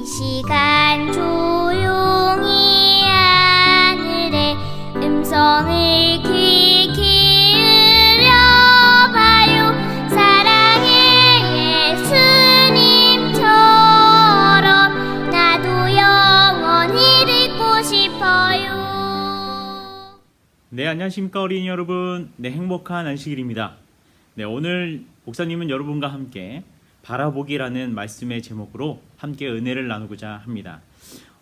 시간 조용히 하늘의 음성을 귀 기울여 봐요. 사랑의 예수님처럼 나도 영원히 듣고 싶어요. 네, 안녕하십니까 어린이 여러분. 네, 행복한 안식일입니다. 네, 오늘 목사님은 여러분과 함께 바라보기라는 말씀의 제목으로 함께 은혜를 나누고자 합니다.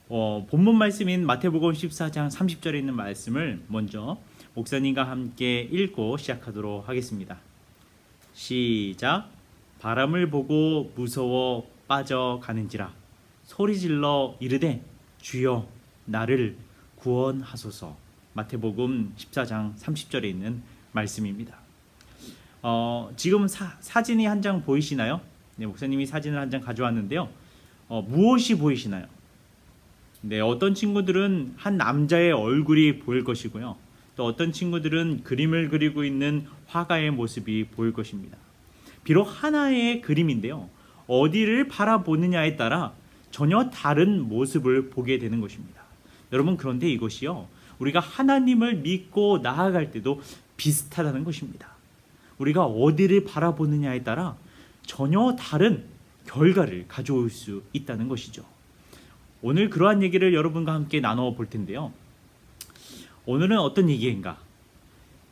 본문 말씀인 마태복음 14장 30절에 있는 말씀을 먼저 목사님과 함께 읽고 시작하도록 하겠습니다. 시작. 바람을 보고 무서워 빠져가는지라 소리질러 이르되 주여 나를 구원하소서. 마태복음 14장 30절에 있는 말씀입니다. 지금 사진이 한 장 보이시나요? 네, 목사님이 사진을 한 장 가져왔는데요. 무엇이 보이시나요? 네, 어떤 친구들은 한 남자의 얼굴이 보일 것이고요. 또 어떤 친구들은 그림을 그리고 있는 화가의 모습이 보일 것입니다. 비록 하나의 그림인데요. 어디를 바라보느냐에 따라 전혀 다른 모습을 보게 되는 것입니다. 여러분, 그런데 이것이요, 우리가 하나님을 믿고 나아갈 때도 비슷하다는 것입니다. 우리가 어디를 바라보느냐에 따라 전혀 다른 결과를 가져올 수 있다는 것이죠. 오늘 그러한 얘기를 여러분과 함께 나눠 볼 텐데요. 오늘은 어떤 얘기인가?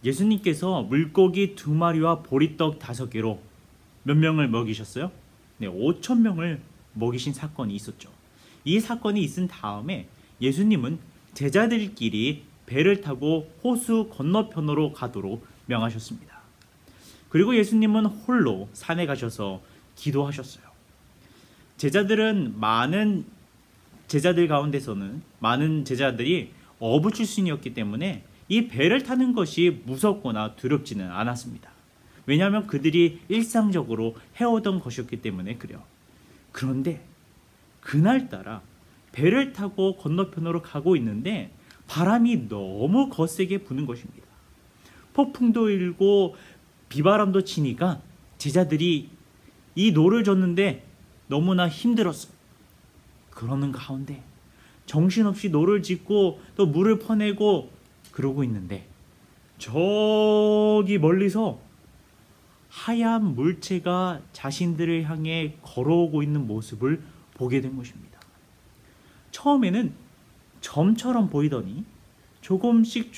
예수님께서 물고기 2마리와 보리떡 5개로 몇 명을 먹이셨어요? 네, 5,000명을 먹이신 사건이 있었죠. 이 사건이 있은 다음에 예수님은 제자들끼리 배를 타고 호수 건너편으로 가도록 명하셨습니다. 그리고 예수님은 홀로 산에 가셔서 기도하셨어요. 많은 제자들 가운데서는 많은 제자들이 어부 출신이었기 때문에 이 배를 타는 것이 무섭거나 두렵지는 않았습니다. 왜냐하면 그들이 일상적으로 해오던 것이었기 때문에 그래요. 그런데 그날따라 배를 타고 건너편으로 가고 있는데 바람이 너무 거세게 부는 것입니다. 폭풍도 일고 비바람도 치니까 제자들이 이 노를 젓는데 너무나 힘들었어. 그러는 가운데 정신없이 노를 짓고 또 물을 퍼내고 그러고 있는데 저기 멀리서 하얀 물체가 자신들을 향해 걸어오고 있는 모습을 보게 된 것입니다. 처음에는 점처럼 보이더니 조금씩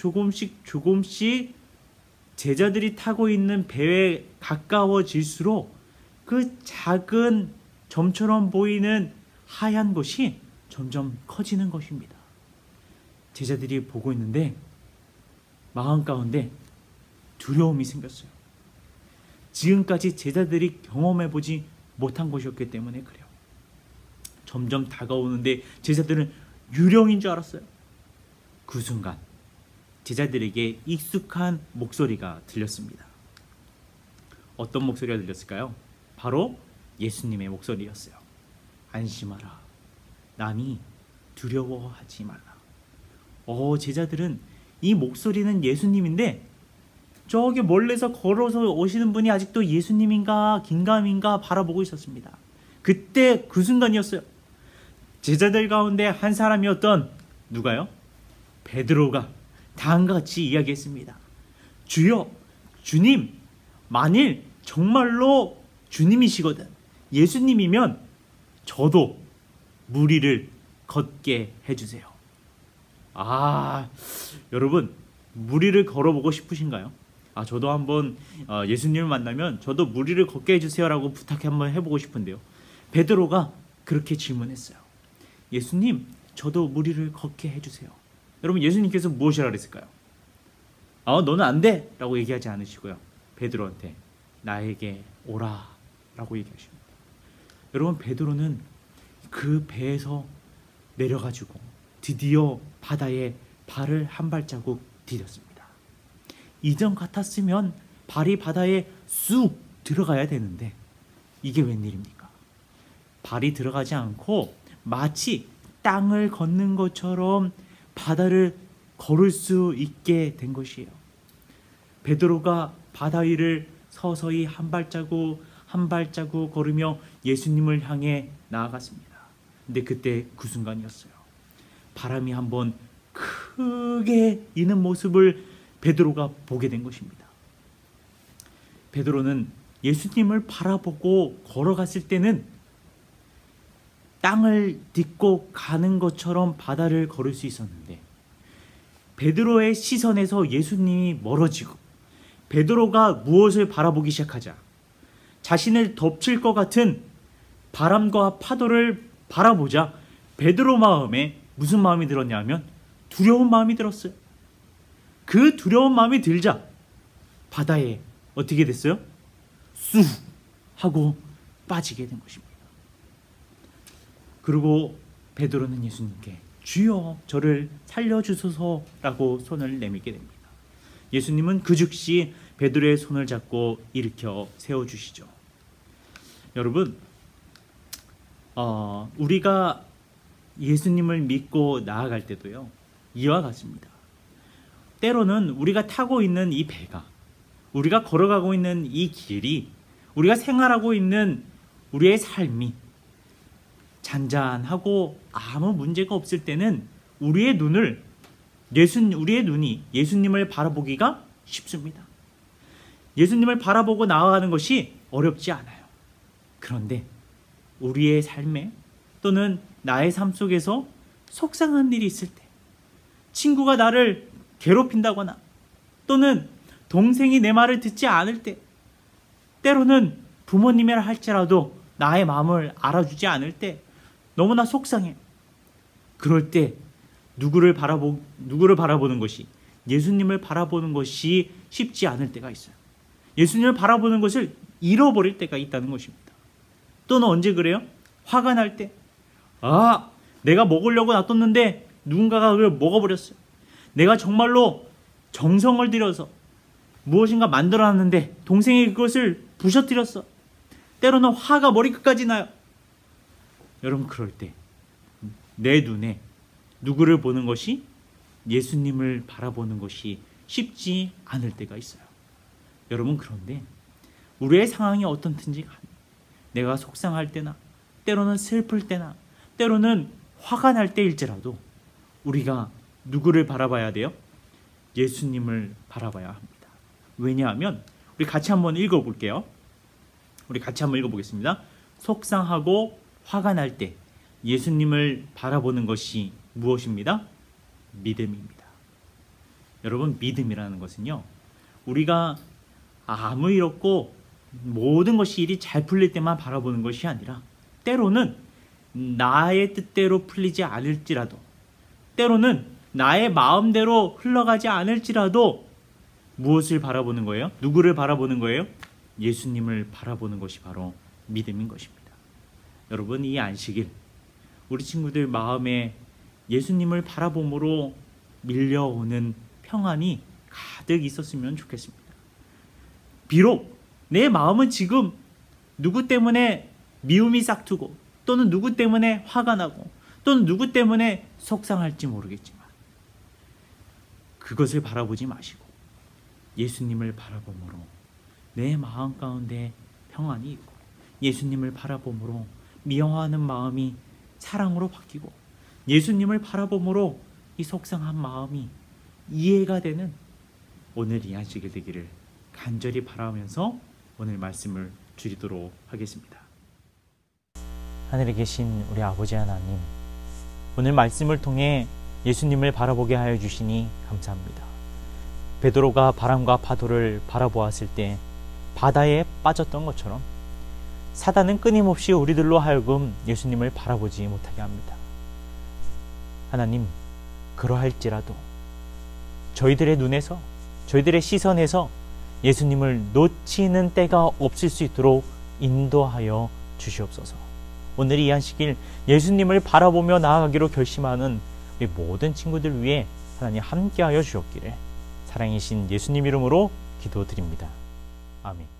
제자들이 타고 있는 배에 가까워질수록 그 작은 점처럼 보이는 하얀 것이 점점 커지는 것입니다. 제자들이 보고 있는데 마음 가운데 두려움이 생겼어요. 지금까지 제자들이 경험해보지 못한 것이었기 때문에 그래요. 점점 다가오는데 제자들은 유령인 줄 알았어요. 그 순간 제자들에게 익숙한 목소리가 들렸습니다. 어떤 목소리가 들렸을까요? 바로 예수님의 목소리였어요. 안심하라. 남이 두려워하지 말라. 제자들은 이 목소리는 예수님인데 저기 멀리서 걸어서 오시는 분이 아직도 예수님인가 긴가민가 바라보고 있었습니다. 그때 그 순간이었어요. 제자들 가운데 한 사람이었던 누가요? 베드로가 다음과 같이 이야기했습니다. 주여, 주님, 만일 정말로 주님이시거든, 예수님이면 저도 물 위를 걷게 해주세요. 여러분, 물 위를 걸어보고 싶으신가요? 저도 한번 예수님을 만나면 저도 물 위를 걷게 해주세요 라고 부탁 한번 해보고 싶은데요. 베드로가 그렇게 질문했어요. 예수님, 저도 물 위를 걷게 해주세요. 여러분, 예수님께서 무엇이라 그랬을까요? 너는 안 돼! 라고 얘기하지 않으시고요. 베드로한테 나에게 오라! 라고 얘기하십니다. 여러분, 베드로는 그 배에서 내려가지고 드디어 바다에 발을 한 발자국 디뎠습니다. 이전 같았으면 발이 바다에 쑥 들어가야 되는데 이게 웬일입니까? 발이 들어가지 않고 마치 땅을 걷는 것처럼 바다를 걸을 수 있게 된 것이에요. 베드로가 바다 위를 서서히 한 발자국 한 발자국 걸으며 예수님을 향해 나아갔습니다. 근데 그때 그 순간이었어요. 바람이 한번 크게 이는 모습을 베드로가 보게 된 것입니다. 베드로는 예수님을 바라보고 걸어갔을 때는 땅을 딛고 가는 것처럼 바다를 걸을 수 있었는데, 베드로의 시선에서 예수님이 멀어지고 베드로가 무엇을 바라보기 시작하자 자신을 덮칠 것 같은 바람과 파도를 바라보자 베드로 마음에 무슨 마음이 들었냐면 두려운 마음이 들었어요. 그 두려운 마음이 들자 바다에 어떻게 됐어요? 쑥 하고 빠지게 된 것입니다. 그리고 베드로는 예수님께 주여 저를 살려주소서라고 손을 내밀게 됩니다. 예수님은 그 즉시 베드로의 손을 잡고 일으켜 세워주시죠. 여러분, 우리가 예수님을 믿고 나아갈 때도요, 이와 같습니다. 때로는 우리가 타고 있는 이 배가, 우리가 걸어가고 있는 이 길이, 우리가 생활하고 있는 우리의 삶이 잔잔하고 아무 문제가 없을 때는 우리의 눈이 예수님을 바라보기가 쉽습니다. 예수님을 바라보고 나아가는 것이 어렵지 않아요. 그런데 우리의 삶에 또는 나의 삶 속에서 속상한 일이 있을 때, 친구가 나를 괴롭힌다거나 또는 동생이 내 말을 듣지 않을 때, 때로는 부모님이라 할지라도 나의 마음을 알아주지 않을 때 너무나 속상해. 그럴 때 누구를 바라보는 것이, 예수님을 바라보는 것이 쉽지 않을 때가 있어요. 예수님을 바라보는 것을 잃어버릴 때가 있다는 것입니다. 또는 언제 그래요? 화가 날 때, 내가 먹으려고 놔뒀는데 누군가가 그걸 먹어버렸어요. 내가 정말로 정성을 들여서 무엇인가 만들어놨는데 동생이 그것을 부셔뜨렸어. 때로는 화가 머리끝까지 나요. 여러분, 그럴 때 내 눈에 누구를 보는 것이, 예수님을 바라보는 것이 쉽지 않을 때가 있어요. 여러분, 그런데 우리의 상황이 어떻든지 간에 내가 속상할 때나 때로는 슬플 때나 때로는 화가 날 때일지라도 우리가 누구를 바라봐야 돼요? 예수님을 바라봐야 합니다. 왜냐하면 우리 같이 한번 읽어볼게요. 우리 같이 한번 읽어보겠습니다. 속상하고 화가 날 때 예수님을 바라보는 것이 무엇입니다? 믿음입니다. 여러분, 믿음이라는 것은요, 우리가 아무 일 없고 모든 것이 일이 잘 풀릴 때만 바라보는 것이 아니라, 때로는 나의 뜻대로 풀리지 않을지라도, 때로는 나의 마음대로 흘러가지 않을지라도 무엇을 바라보는 거예요? 누구를 바라보는 거예요? 예수님을 바라보는 것이 바로 믿음인 것입니다. 여러분, 이 안식일 우리 친구들 마음에 예수님을 바라봄으로 밀려오는 평안이 가득 있었으면 좋겠습니다. 비록 내 마음은 지금 누구 때문에 미움이 싹트고, 또는 누구 때문에 화가 나고, 또는 누구 때문에 속상할지 모르겠지만 그것을 바라보지 마시고 예수님을 바라봄으로 내 마음 가운데 평안이 있고, 예수님을 바라봄으로 미워하는 마음이 사랑으로 바뀌고, 예수님을 바라봄으로 이 속상한 마음이 이해가 되는 오늘 이 안식일 되기를 간절히 바라면서 오늘 말씀을 드리도록 하겠습니다. 하늘에 계신 우리 아버지 하나님, 오늘 말씀을 통해 예수님을 바라보게 하여 주시니 감사합니다. 베드로가 바람과 파도를 바라보았을 때 바다에 빠졌던 것처럼 사단은 끊임없이 우리들로 하여금 예수님을 바라보지 못하게 합니다. 하나님, 그러할지라도 저희들의 눈에서, 저희들의 시선에서 예수님을 놓치는 때가 없을 수 있도록 인도하여 주시옵소서. 오늘 이 안식일 예수님을 바라보며 나아가기로 결심하는 우리 모든 친구들 위해 하나님 함께하여 주셨기를 사랑이신 예수님 이름으로 기도드립니다. 아멘.